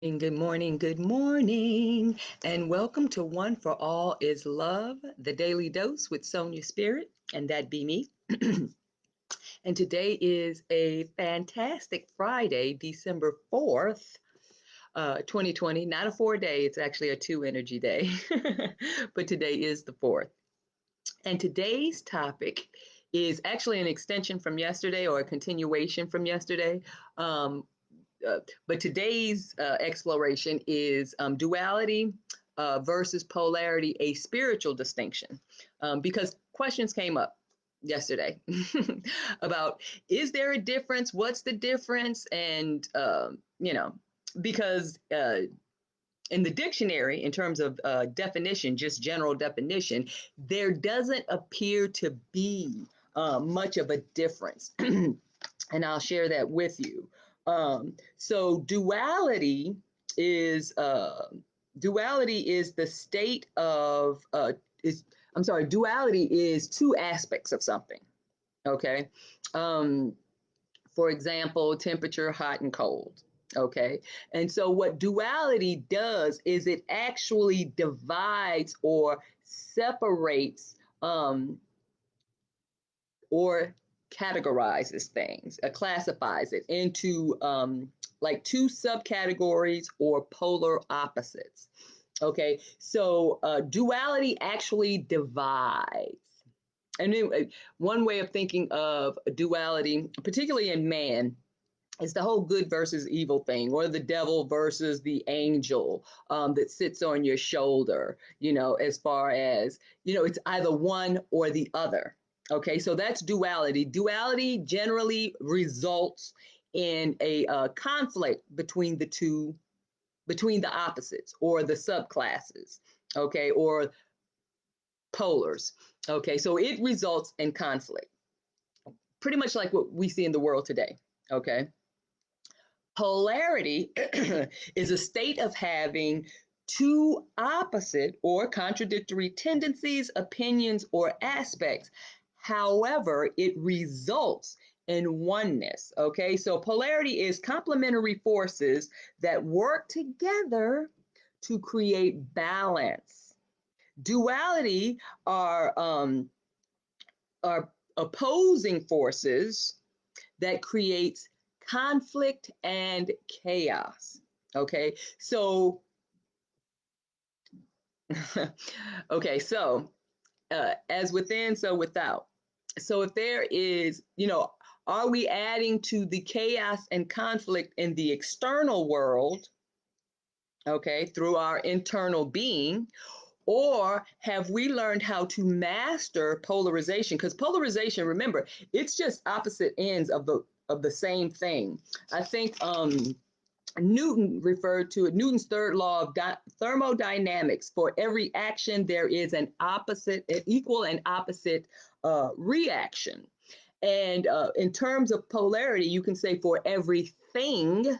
Good morning, good morning, and welcome to One for All is Love, the daily dose with Sonya Spirit, and that be me. And today is a fantastic Friday, December 4th, 2020. Not a 4 day, it's actually a 2 energy day, but today is the 4th. And today's topic is actually an extension from yesterday or a continuation from yesterday. Um, but today's exploration is duality versus polarity, a spiritual distinction. Because questions came up yesterday about, is there a difference? What's the difference? And, because in the dictionary, in terms of definition, just general definition, there doesn't appear to be much of a difference. And I'll share that with you. So duality is the state of is I'm sorry, duality is two aspects of something. Okay. Um, for example, temperature, hot and cold. Okay. And so what duality does is it actually divides or separates or categorizes things, classifies it into like two subcategories or polar opposites. Okay, so duality actually divides. And one way of thinking of duality, particularly in man, is the whole good versus evil thing, or the devil versus the angel that sits on your shoulder, as far as, it's either one or the other. Okay, so that's duality. Duality generally results in a conflict between the two, between the opposites or the subclasses, okay, or polars. Okay, so it results in conflict, pretty much like what we see in the world today. Okay. Polarity is a state of having two opposite or contradictory tendencies, opinions, or aspects. However, it results in oneness. Okay, so polarity is complementary forces that work together to create balance. Duality are opposing forces that creates conflict and chaos. Okay, so okay, so as within, so without. So if there is, are we adding to the chaos and conflict in the external world, okay, through our internal being, or have we learned how to master polarization? Because polarization, remember, it's just opposite ends of the same thing. I think Newton referred to it, Newton's third law of thermodynamics. For every action, there is an equal and opposite reaction. And in terms of polarity, you can say for everything,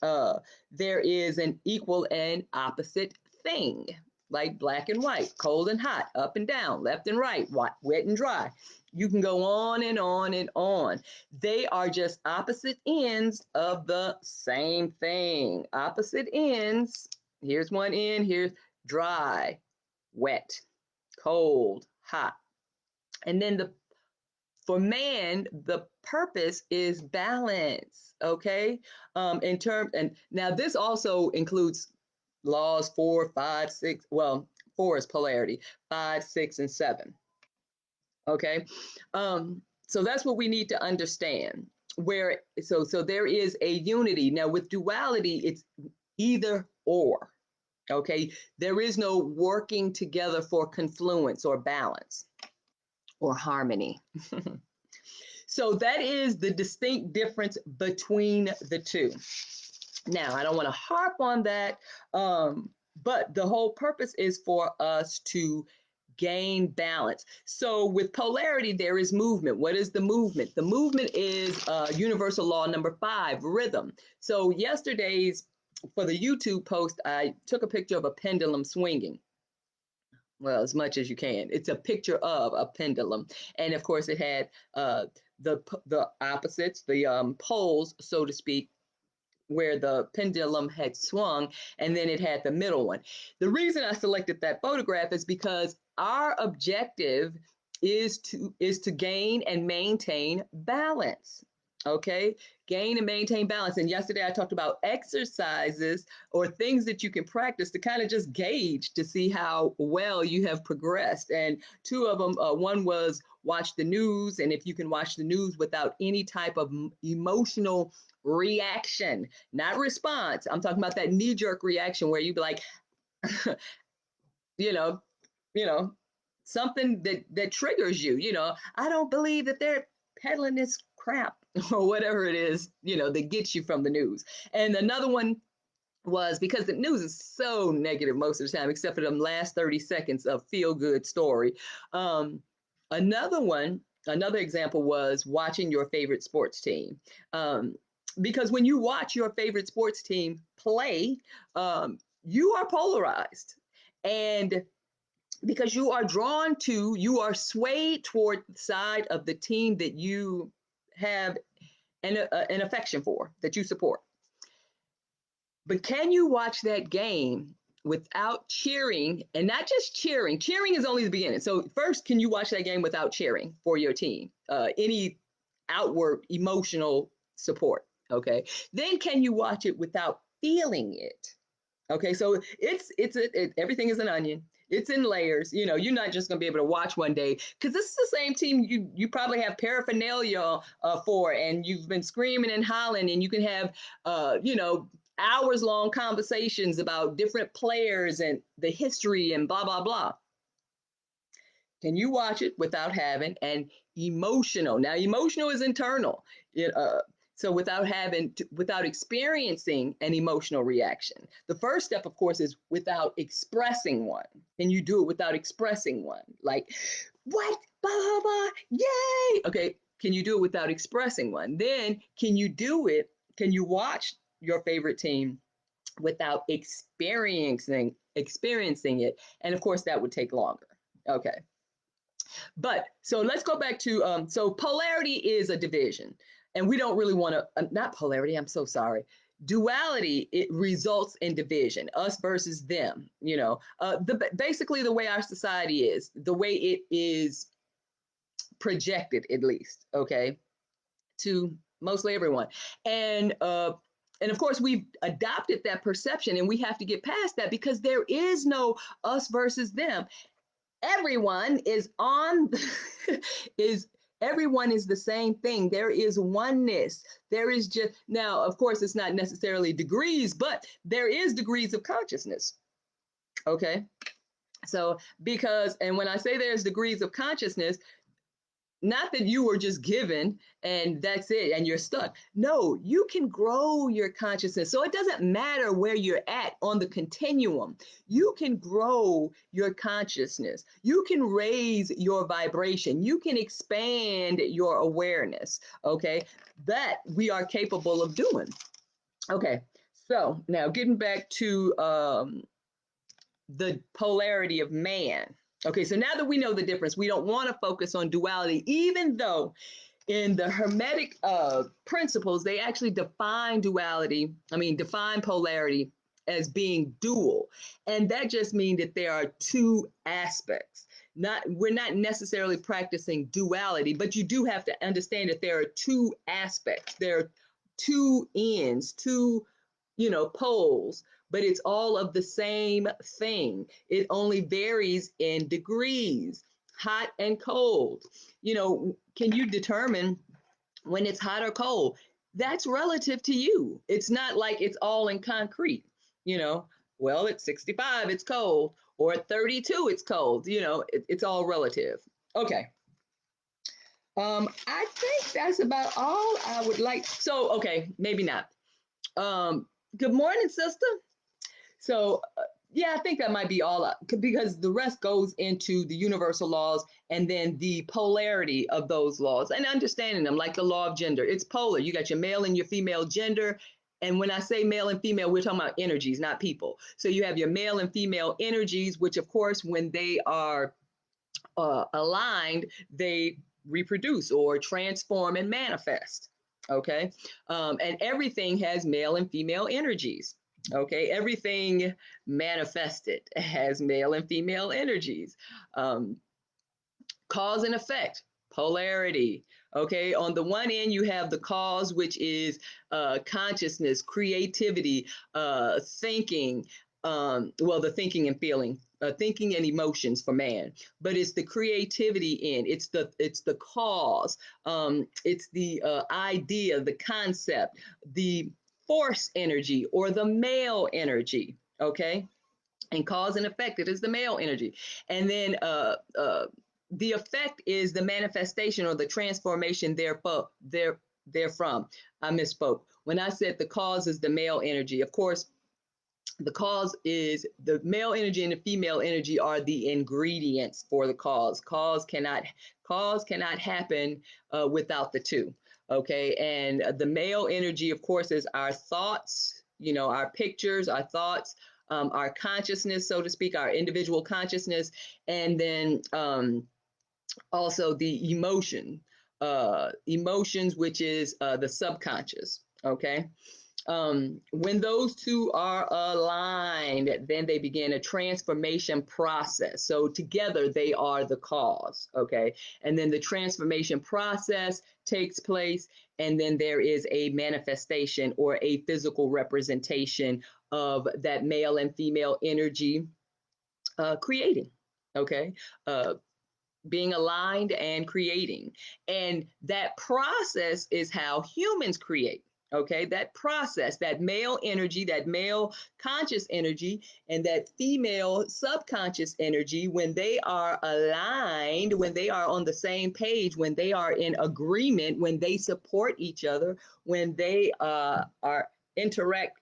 there is an equal and opposite thing, like black and white, cold and hot, up and down, left and right, wet and dry. You can go on and on and on. They are just opposite ends of the same thing. Opposite ends. Here's one end, here's dry, wet, cold, hot. And then for man, the purpose is balance. Okay. And now this also includes laws 4, 5, 6. Well, 4 is polarity, 5, 6, and 7. Okay. So that's what we need to understand. So there is a unity. Now with duality, it's either or. Okay. There is no working together for confluence or balance or harmony. So that is the distinct difference between the two. Now, I don't want to harp on that, but the whole purpose is for us to gain balance. So with polarity, there is movement. What is the movement? The movement is universal law number 5, rhythm. So for the YouTube post, I took a picture of a pendulum swinging. Well, as much as you can. It's a picture of a pendulum, and of course, it had the opposites, the poles, so to speak, where the pendulum had swung, and then it had the middle one. The reason I selected that photograph is because our objective is to gain and maintain balance. Okay, gain and maintain balance. And yesterday I talked about exercises or things that you can practice to kind of just gauge to see how well you have progressed. And two of them, one was watch the news, and if you can watch the news without any type of emotional reaction, not response. I'm talking about that knee-jerk reaction where you be like, you know, you know, something that triggers you. I don't believe that they're peddling this crap or whatever it is, that gets you from the news. And another one was because the news is so negative most of the time, except for them last 30 seconds of feel good story. Um, another example was watching your favorite sports team. Because when you watch your favorite sports team play, you are polarized. And because you are swayed toward the side of the team that you have an affection for, that you support. But can you watch that game without cheering, and not just cheering? Cheering is only the beginning. So first, can you watch that game without cheering for your team? Any outward emotional support. Okay. Then can you watch it without feeling it? Okay, so everything is an onion. It's in layers. You're not just gonna be able to watch one day because this is the same team you probably have paraphernalia for, and you've been screaming and hollering, and you can have hours long conversations about different players and the history and blah blah blah. Can you watch it without having an emotional? Now, emotional is internal. It, so without experiencing an emotional reaction. The first step, of course, is without expressing one. Can you do it without expressing one? Like, what? Blah, blah, blah, yay! Okay, can you do it without expressing one? Then can you do it? Can you watch your favorite team without experiencing it? And of course, that would take longer. Okay. But so let's go back to so polarity is a division, and we don't really want to not polarity. I'm so sorry. Duality, it results in division, us versus them. Basically the way our society is, the way it is projected, at least, okay, to mostly everyone, and of course we've adopted that perception, and we have to get past that because there is no us versus them. Everyone is on is everyone is the same thing. There is oneness. There is just, now of course it's not necessarily degrees, but there is degrees of consciousness. Okay, so because, and when I say there's degrees of consciousness, not that you were just given and that's it and you're stuck. No, you can grow your consciousness. So it doesn't matter where you're at on the continuum. You can grow your consciousness. You can raise your vibration. You can expand your awareness. Okay, that we are capable of doing. Okay, so now getting back to the polarity of man. Okay, so now that we know the difference, we don't want to focus on duality, even though in the Hermetic principles, they actually define polarity as being dual. And that just means that there are two aspects. We're not necessarily practicing duality, but you do have to understand that there are two aspects. There are two ends, two poles, but it's all of the same thing. It only varies in degrees, hot and cold. Can you determine when it's hot or cold? That's relative to you. It's not like it's all in concrete. you know well, at 65 it's cold, or at 32 it's cold. It's all relative. Okay. I think that's about all I would like. So, okay, maybe not. Good morning, sister. So, yeah, I think that might be all because the rest goes into the universal laws and then the polarity of those laws and understanding them, like the law of gender. It's polar. You got your male and your female gender. And when I say male and female, we're talking about energies, not people. So you have your male and female energies, which, of course, when they are aligned, they reproduce or transform and manifest. Okay. And everything has male and female energies. Okay. Everything manifested has male and female energies. Um, Cause and effect, polarity. Okay, on the one end you have the cause, which is consciousness, creativity, thinking, well, the thinking and feeling, thinking and emotions for man. But it's the creativity in, it's the cause, it's the idea, the concept, the force energy, or the male energy. Okay, and cause and effect, it is the male energy. And then the effect is the manifestation or the transformation therefrom. I misspoke when I said the cause is the male energy. Of course, the cause is the male energy, and the female energy are the ingredients for the cause. Cause cannot happen without the two. Okay, and the male energy, of course, is our thoughts, our pictures, our thoughts, our consciousness, so to speak, our individual consciousness, and then also the emotions, which is the subconscious. Okay, when those two are aligned, then they begin a transformation process. So together they are the cause, okay? And then the transformation process takes place, and then there is a manifestation or a physical representation of that male and female energy creating, okay? Uh, Being aligned and creating. And that process is how humans create. Okay, that process, that male energy, that male conscious energy, and that female subconscious energy, when they are aligned, when they are on the same page, when they are in agreement, when they support each other, when they are interact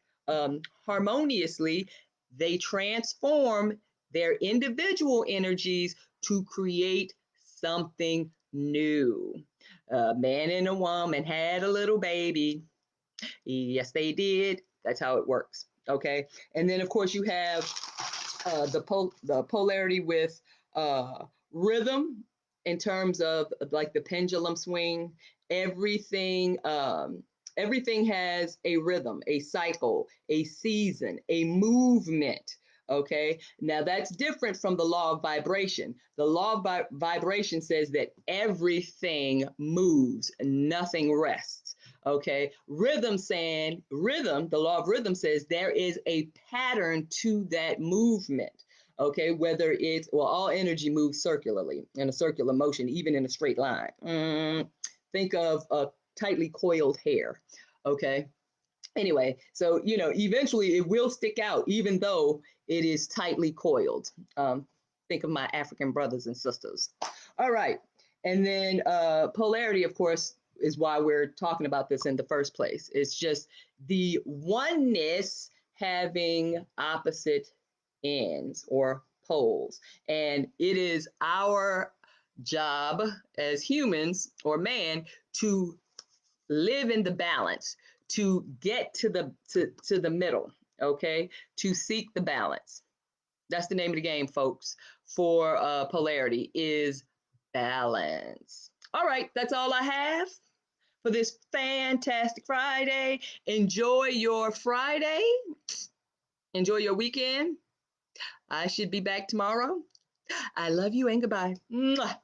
harmoniously, they transform their individual energies to create something new. A man and a woman had a little baby. Yes, they did. That's how it works. Okay. And then, of course, you have the polarity with rhythm in terms of like the pendulum swing. Everything, everything has a rhythm, a cycle, a season, a movement. Okay, now that's different from the law of vibration. The law of vibration says that everything moves, nothing rests. Okay, rhythm, the law of rhythm says there is a pattern to that movement. Okay, whether it's, well, all energy moves circularly in a circular motion, even in a straight line. Think of tightly coiled hair. Okay, anyway, so eventually it will stick out even though it is tightly coiled. Think of my African brothers and sisters. All right, and then polarity, of course, is why we're talking about this in the first place. It's just the oneness having opposite ends or poles, and it is our job as humans or man to live in the balance, to get to the middle. Okay, to seek the balance. That's the name of the game, folks, for polarity is balance. All right, that's all I have for this fantastic Friday. Enjoy your Friday. Enjoy your weekend. I should be back tomorrow. I love you and goodbye. Mwah.